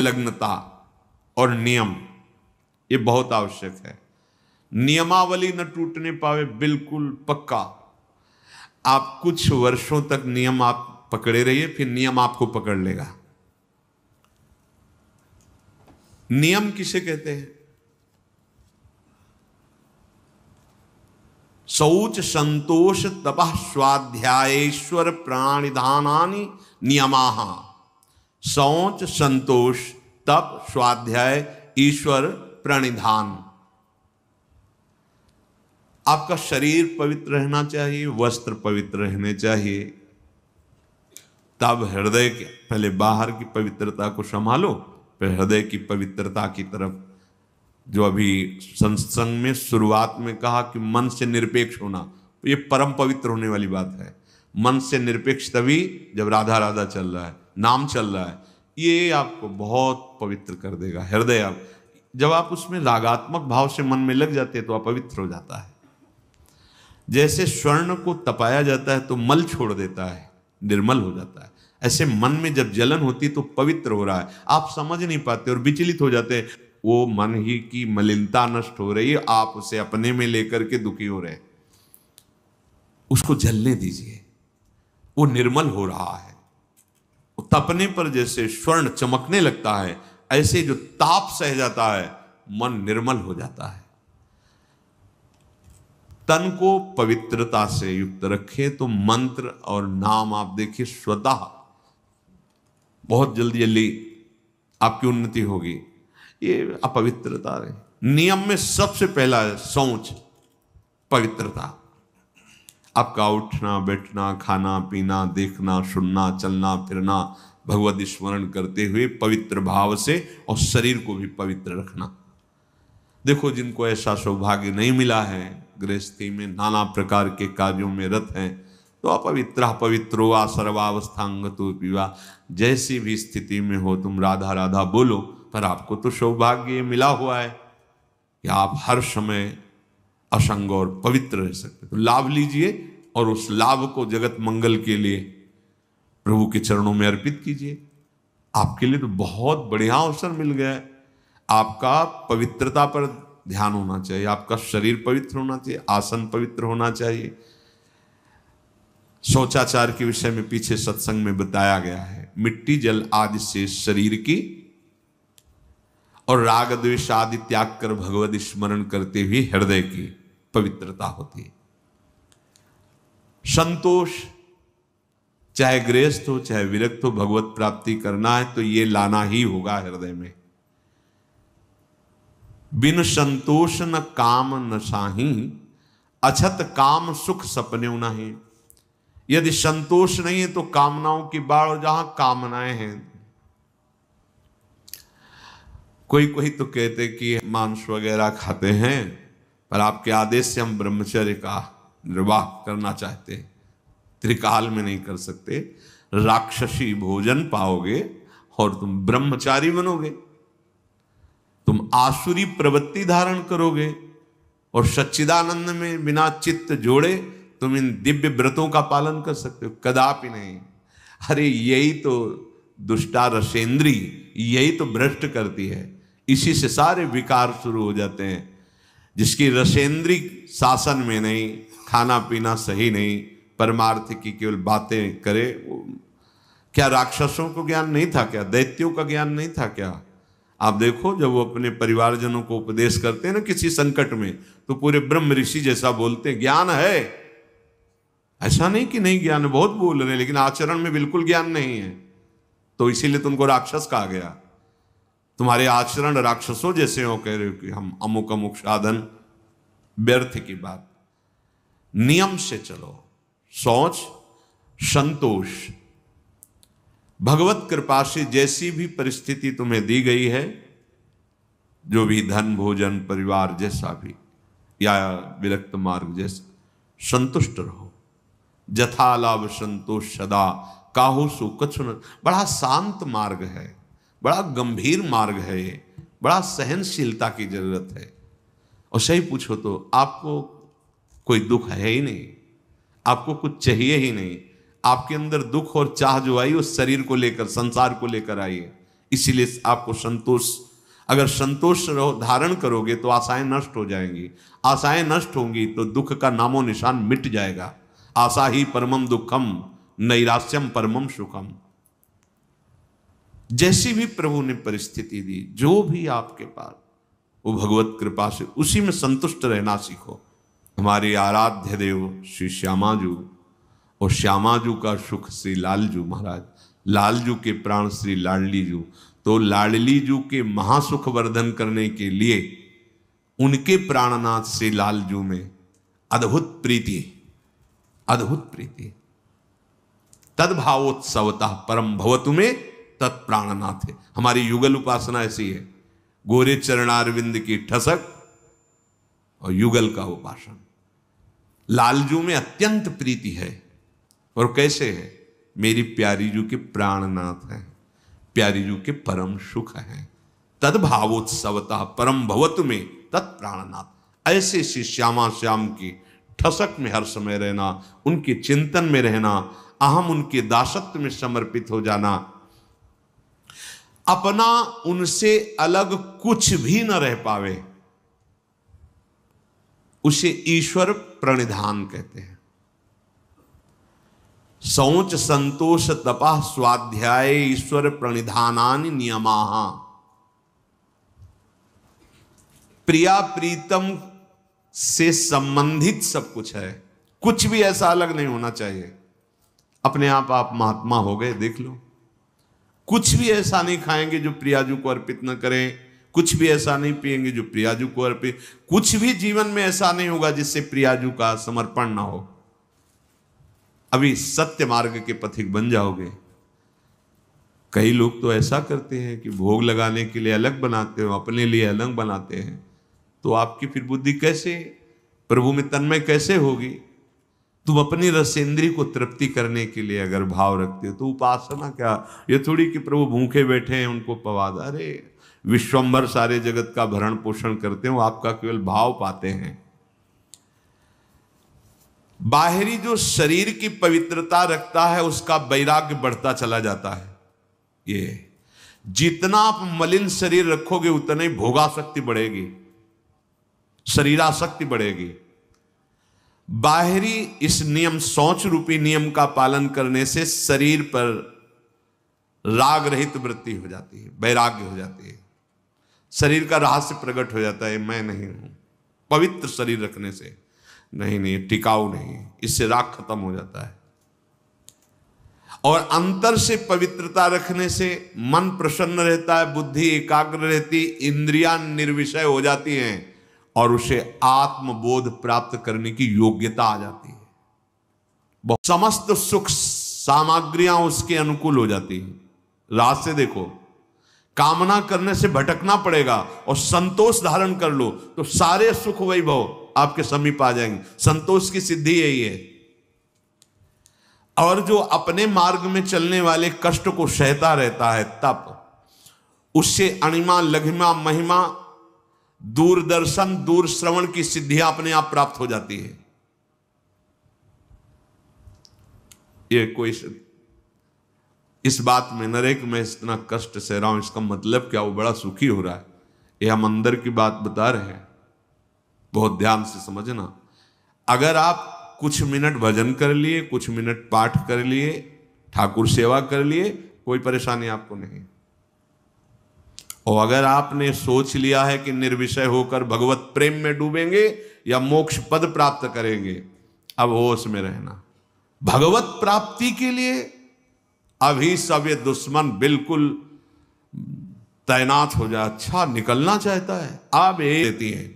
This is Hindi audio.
संलग्नता और नियम, ये बहुत आवश्यक है। नियमावली न टूटने पावे, बिल्कुल पक्का। आप कुछ वर्षों तक नियम आप पकड़े रहिए, फिर नियम आपको पकड़ लेगा। नियम किसे कहते हैं? शौच संतोष तपः स्वाध्यायेश्वर प्राणिधानानि नियमाः। शौच संतोष तप स्वाध्याय ईश्वर प्रणिधान। आपका शरीर पवित्र रहना चाहिए, वस्त्र पवित्र रहने चाहिए, तब हृदय के पहले बाहर की पवित्रता को संभालो, फिर हृदय की पवित्रता की तरफ। जो अभी सत्संग में शुरुआत में कहा कि मन से निरपेक्ष होना, तो ये परम पवित्र होने वाली बात है। मन से निरपेक्ष तभी जब राधा राधा चल रहा है, नाम चल रहा है, ये आपको बहुत पवित्र कर देगा हृदय। आप जब आप उसमें रागात्मक भाव से मन में लग जाते हैं तो अपवित्र हो जाता है। जैसे स्वर्ण को तपाया जाता है तो मल छोड़ देता है, निर्मल हो जाता है, ऐसे मन में जब जलन होती तो पवित्र हो रहा है। आप समझ नहीं पाते और विचलित हो जाते हैं। वो मन ही की मलिनता नष्ट हो रही है, आप उसे अपने में लेकर के दुखी हो रहे हैं। उसको जलने दीजिए, वो निर्मल हो रहा है। वो तपने पर जैसे स्वर्ण चमकने लगता है, ऐसे जो ताप सह जाता है मन निर्मल हो जाता है। तन को पवित्रता से युक्त रखे तो मंत्र और नाम आप देखिए स्वतः बहुत जल्दी जल्दी आपकी उन्नति होगी। ये अपवित्रता है। नियम में सबसे पहला है शौच, पवित्रता। आपका उठना बैठना, खाना पीना, देखना सुनना, चलना फिरना भगवत स्मरण करते हुए पवित्र भाव से, और शरीर को भी पवित्र रखना। देखो जिनको ऐसा सौभाग्य नहीं मिला है, गृहस्थी में नाना प्रकार के कार्यों में रत हैं, तो अपवित्र पवित्रो वा सर्वावस्थांगतो विवा, जैसी भी स्थिति में हो तुम राधा राधा बोलो, पर आपको तो सौभाग्य मिला हुआ है कि आप हर समय असंग और पवित्र रह सकते। तो लाभ लीजिए और उस लाभ को जगत मंगल के लिए प्रभु के चरणों में अर्पित कीजिए। आपके लिए तो बहुत बढ़िया अवसर मिल गया है। आपका पवित्रता पर ध्यान होना चाहिए, आपका शरीर पवित्र होना चाहिए, आसन पवित्र होना चाहिए। शौचाचार के विषय में पीछे सत्संग में बताया गया है। मिट्टी जल आदि से शरीर की और राग द्वेष आदि त्याग कर भगवत स्मरण करते हुए हृदय की पवित्रता होती है। संतोष, चाहे गृहस्थ हो चाहे विरक्त हो, भगवत प्राप्ति करना है तो ये लाना ही होगा हृदय में। बिन संतोष न काम न साही, अछत काम सुख सपने नहीं। यदि संतोष नहीं है तो कामनाओं की बाढ़, और जहां कामनाएं हैं, कोई कोई तो कहते कि मांस वगैरह खाते हैं, पर आपके आदेश से हम ब्रह्मचर्य का निर्वाह करना चाहते हैं, त्रिकाल में नहीं कर सकते। राक्षसी भोजन पाओगे और तुम ब्रह्मचारी बनोगे, तुम आसुरी प्रवृत्ति धारण करोगे, और सच्चिदानंद में बिना चित्त जोड़े तुम इन दिव्य व्रतों का पालन कर सकते हो? कदापि नहीं। अरे यही तो दुष्टा रसेंद्री, यही तो भ्रष्ट करती है। इसी से सारे विकार शुरू हो जाते हैं। जिसकी रसेंद्री शासन में नहीं, खाना पीना सही नहीं, परमार्थ की केवल बातें करे, क्या राक्षसों को ज्ञान नहीं था क्या? दैत्यों का ज्ञान नहीं था क्या? आप देखो जब वो अपने परिवारजनों को उपदेश करते हैं ना किसी संकट में, तो पूरे ब्रह्म ऋषि जैसा बोलते हैं, ज्ञान है। ऐसा नहीं कि नहीं ज्ञान है, बहुत बोल रहे हैं, लेकिन आचरण में बिल्कुल ज्ञान नहीं है, तो इसीलिए तुमको राक्षस कहा गया। तुम्हारे आचरण राक्षसों जैसे हो, कह रहे हो कि हम अमुक अमुक साधन, व्यर्थ की बात। नियम से चलो, शौच संतोष। भगवत कृपा से जैसी भी परिस्थिति तुम्हें दी गई है, जो भी धन भोजन परिवार जैसा भी, या विरक्त मार्ग जैसा, संतुष्ट रहो। जथा लाभ संतोष सदा काहू सु कछु न। बड़ा शांत मार्ग है, बड़ा गंभीर मार्ग है ये, बड़ा सहनशीलता की जरूरत है। और सही पूछो तो आपको कोई दुख है ही नहीं, आपको कुछ चाहिए ही नहीं। आपके अंदर दुख और चाह जो आई उस शरीर को लेकर, संसार को लेकर आई है। इसीलिए आपको संतोष, अगर संतोष धारण करोगे तो आशाएं नष्ट हो जाएंगी, आशाएं नष्ट होंगी तो दुख का नामो निशान मिट जाएगा। आशा ही परमम दुखम नैराश्यम परमम सुखम। जैसी भी प्रभु ने परिस्थिति दी, जो भी आपके पास, वो भगवत कृपा से उसी में संतुष्ट रहना सीखो। हमारे आराध्य देव श्री श्यामाजू और श्यामाजू का सुख श्री लालजू महाराज, लालजू के प्राण श्री लाडलीजू। तो लाडलीजू के महासुख वर्धन करने के लिए उनके प्राणनाथ श्री लालजू में अद्भुत प्रीति, अद्भुत प्रीति। तद्भावोत्सवता परम भवतु में तत्प्राणनाथ है। हमारी युगल उपासना ऐसी है, गोरे चरणारविंद की ठसक और युगल का उपासन। लालजू में अत्यंत प्रीति है। और कैसे है? मेरी प्यारी जू के प्राणनाथ है, प्यारी जू के परम सुख है। तद्भावोत्सवता परम भवतु में तत्प्राणनाथ। ऐसे श्री श्यामा श्याम की ठसक में हर समय रहना, उनके चिंतन में रहना, अहम उनके दासत्व में समर्पित हो जाना, अपना उनसे अलग कुछ भी न रह पावे, उसे ईश्वर प्रणिधान कहते हैं। शौच संतोष तपा स्वाध्याय ईश्वर प्रणिधानानि नियमाः। प्रिया प्रीतम से संबंधित सब कुछ है, कुछ भी ऐसा अलग नहीं होना चाहिए। अपने आप महात्मा हो गए, देख लो। कुछ भी ऐसा नहीं खाएंगे जो प्रियाजू को अर्पित न करें, कुछ भी ऐसा नहीं पिएंगे जो प्रियाजू को अर्पित, कुछ भी जीवन में ऐसा नहीं होगा जिससे प्रियाजू का समर्पण ना हो। अभी सत्य मार्ग के पथिक बन जाओगे। कई लोग तो ऐसा करते हैं कि भोग लगाने के लिए अलग बनाते हो, अपने लिए अलग बनाते हैं, तो आपकी फिर बुद्धि कैसे प्रभु में तन्मय कैसे होगी? तुम अपनी रसेंद्री को तृप्ति करने के लिए अगर भाव रखते हो तो उपासना क्या? ये थोड़ी कि प्रभु भूखे बैठे हैं उनको पवा दो। अरे विश्वंभर सारे जगत का भरण पोषण करते हो, आपका केवल भाव पाते हैं। बाहरी जो शरीर की पवित्रता रखता है उसका वैराग्य बढ़ता चला जाता है। ये जितना आप मलिन शरीर रखोगे उतना ही भोगासक्ति बढ़ेगी, शरीरासक्ति बढ़ेगी। बाहरी इस नियम, शौच रूपी नियम का पालन करने से शरीर पर राग रहित वृत्ति हो जाती है, वैराग्य हो जाती है, शरीर का रहस्य प्रकट हो जाता है। मैं नहीं हूं। पवित्र शरीर रखने से नहीं, टिकाऊ नहीं, इससे राग खत्म हो जाता है। और अंतर से पवित्रता रखने से मन प्रसन्न रहता है, बुद्धि एकाग्र रहती, इंद्रियां निर्विषय हो जाती हैं और उसे आत्मबोध प्राप्त करने की योग्यता आ जाती है। समस्त सुख सामग्रियां उसके अनुकूल हो जाती हैं। रात से देखो, कामना करने से भटकना पड़ेगा और संतोष धारण कर लो तो सारे सुख वैभव आपके समीप आ जाएंगे। संतोष की सिद्धि यही है। और जो अपने मार्ग में चलने वाले कष्ट को सहता रहता है, तप उससे अणिमा लघिमा महिमा दूरदर्शन दूर श्रवण की सिद्धियां अपने आप प्राप्त हो जाती है। ये कोई इस बात में न रहे कि मैं इतना कष्ट सह रहा हूं, इसका मतलब क्या वो बड़ा सुखी हो रहा है। ये हम अंदर की बात बता रहे हैं, बहुत ध्यान से समझना। अगर आप कुछ मिनट भजन कर लिए, कुछ मिनट पाठ कर लिए, ठाकुर सेवा कर लिए, कोई परेशानी आपको नहीं। और अगर आपने सोच लिया है कि निर्विषय होकर भगवत प्रेम में डूबेंगे या मोक्ष पद प्राप्त करेंगे, अब होश में रहना। भगवत प्राप्ति के लिए अभी सब ये दुश्मन बिल्कुल तैनात हो जाए। अच्छा निकलना चाहता है, आप ये देती हैं